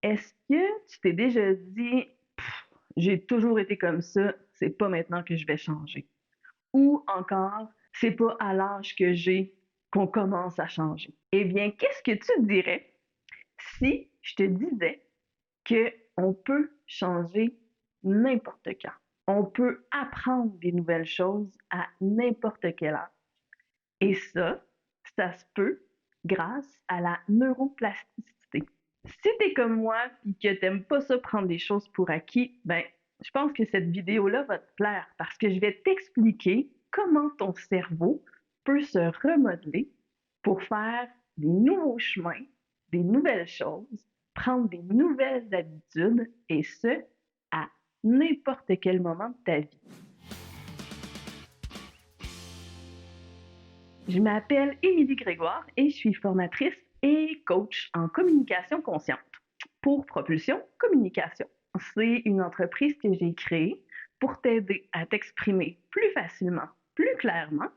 Est-ce que tu t'es déjà dit: «J'ai toujours été comme ça, c'est pas maintenant que je vais changer» ou encore: «C'est pas à l'âge que j'ai qu'on commence à changer»? Eh bien, qu'est-ce que tu dirais si je te disais qu'on peut changer n'importe quand? On peut apprendre des nouvelles choses à n'importe quel âge et ça se peut grâce à la neuroplasticité. Si t'es comme moi et que t'aimes pas ça prendre des choses pour acquis, ben, je pense que cette vidéo-là va te plaire parce que je vais t'expliquer comment ton cerveau peut se remodeler pour faire des nouveaux chemins, des nouvelles choses, prendre des nouvelles habitudes et ce, à n'importe quel moment de ta vie. Je m'appelle Émilie Grégoire et je suis formatrice et coach en communication consciente pour Propulsion Communication. C'est une entreprise que j'ai créée pour t'aider à t'exprimer plus facilement, plus clairement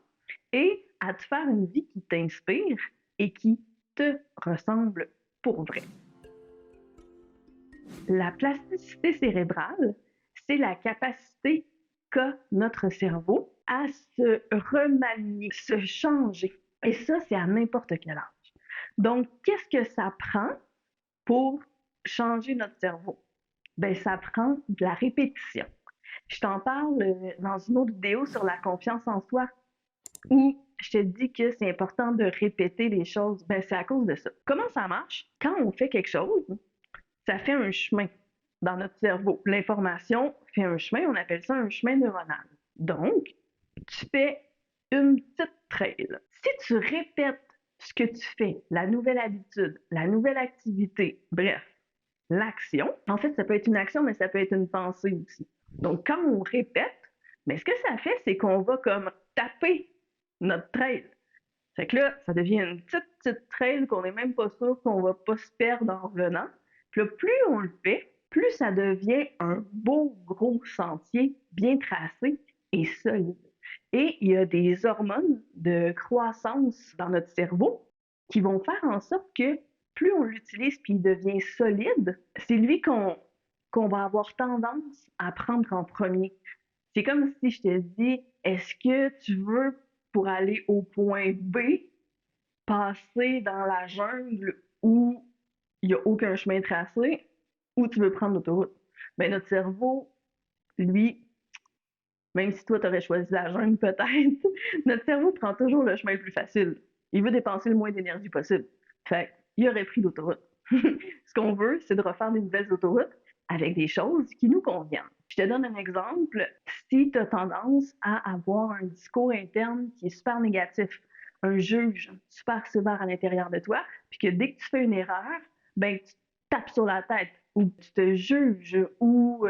et à te faire une vie qui t'inspire et qui te ressemble pour vrai. La plasticité cérébrale, c'est la capacité qu'a notre cerveau à se remanier, se changer. Et ça, c'est à n'importe quel âge. Donc, qu'est-ce que ça prend pour changer notre cerveau? Ben, ça prend de la répétition. Je t'en parle dans une autre vidéo sur la confiance en soi où je te dis que c'est important de répéter les choses. Ben, c'est à cause de ça. Comment ça marche? Quand on fait quelque chose, ça fait un chemin dans notre cerveau. L'information fait un chemin, on appelle ça un chemin neuronal. Donc, tu fais une petite trail. Si tu répètes ce que tu fais, la nouvelle habitude, la nouvelle activité, bref, l'action, en fait, ça peut être une action, mais ça peut être une pensée aussi. Donc, quand on répète, mais ce que ça fait, c'est qu'on va comme taper notre trail. Fait que là, ça devient une petite trail qu'on n'est même pas sûr qu'on va pas se perdre en revenant. Puis là, plus on le fait, plus ça devient un beau gros sentier bien tracé et solide. Et il y a des hormones de croissance dans notre cerveau qui vont faire en sorte que plus on l'utilise puis il devient solide, c'est lui qu'on va avoir tendance à prendre en premier. C'est comme si je te dis, est-ce que tu veux, pour aller au point B, passer dans la jungle où il n'y a aucun chemin tracé, ou tu veux prendre l'autoroute? Ben, notre cerveau, lui, même si toi, tu aurais choisi la jungle peut-être, notre cerveau prend toujours le chemin le plus facile. Il veut dépenser le moins d'énergie possible. Fait il aurait pris l'autoroute. Ce qu'on veut, c'est de refaire des nouvelles autoroutes avec des choses qui nous conviennent. Je te donne un exemple. Si tu as tendance à avoir un discours interne qui est super négatif, un juge super sévère à l'intérieur de toi, puis que dès que tu fais une erreur, ben tu tapes sur la tête ou tu te juges ou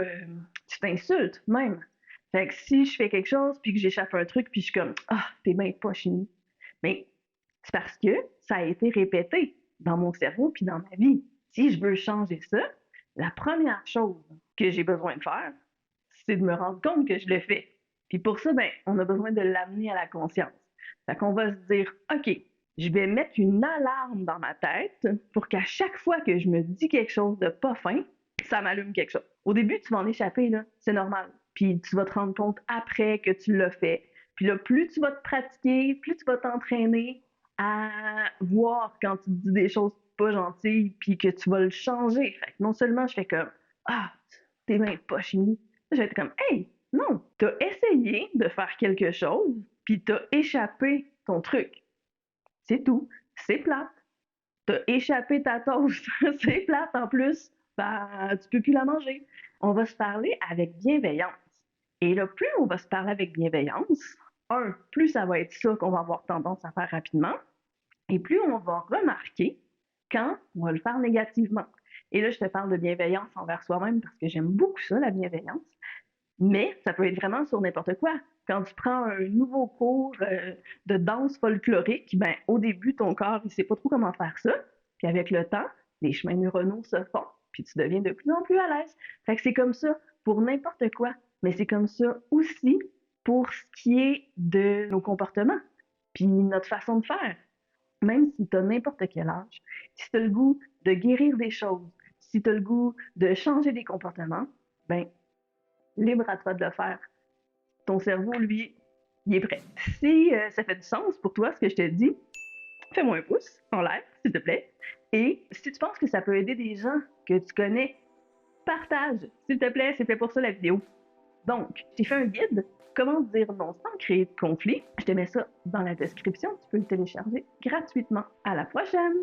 tu t'insultes même. Fait que si je fais quelque chose puis que j'échappe un truc puis je suis comme ah t'es bien pas chimie, mais c'est parce que ça a été répété dans mon cerveau puis dans ma vie. Si je veux changer ça, la première chose que j'ai besoin de faire, c'est de me rendre compte que je le fais. Puis pour ça, ben, on a besoin de l'amener à la conscience. Fait qu'on va se dire, OK, je vais mettre une alarme dans ma tête pour qu'à chaque fois que je me dis quelque chose de pas fin, ça m'allume quelque chose. Au début, tu vas en échapper, là, c'est normal. Puis tu vas te rendre compte après que tu l'as fait. Puis là, plus tu vas te pratiquer, plus tu vas t'entraîner à voir quand tu te dis des choses pas gentilles, puis que tu vas le changer. Fait que non seulement je fais comme ah, t'es bien pas chimie. Je vais être comme hey, non, t'as essayé de faire quelque chose, puis t'as échappé ton truc. C'est tout. C'est plate. T'as échappé ta toast. C'est plate en plus. Ben, tu peux plus la manger. On va se parler avec bienveillance. Et là, plus on va se parler avec bienveillance, plus ça va être ça qu'on va avoir tendance à faire rapidement, et plus on va remarquer quand on va le faire négativement. Et là, je te parle de bienveillance envers soi-même parce que j'aime beaucoup ça, la bienveillance. Mais ça peut être vraiment sur n'importe quoi. Quand tu prends un nouveau cours de danse folklorique, ben, au début, ton corps, il sait pas trop comment faire ça. Puis avec le temps, les chemins neuronaux se font, puis tu deviens de plus en plus à l'aise. Fait que c'est comme ça pour n'importe quoi. Mais c'est comme ça aussi pour ce qui est de nos comportements, puis notre façon de faire. Même si tu as n'importe quel âge, si tu as le goût de guérir des choses, Si tu as le goût de changer des comportements, ben, libre à toi de le faire. Ton cerveau, lui, il est prêt. Si ça fait du sens pour toi, ce que je te dis, fais-moi un pouce en l'air, s'il te plaît. Et si tu penses que ça peut aider des gens que tu connais, partage, s'il te plaît, c'est fait pour ça la vidéo. Donc, j'ai fait un guide, comment dire non sans créer de conflit. Je te mets ça dans la description, tu peux le télécharger gratuitement. À la prochaine!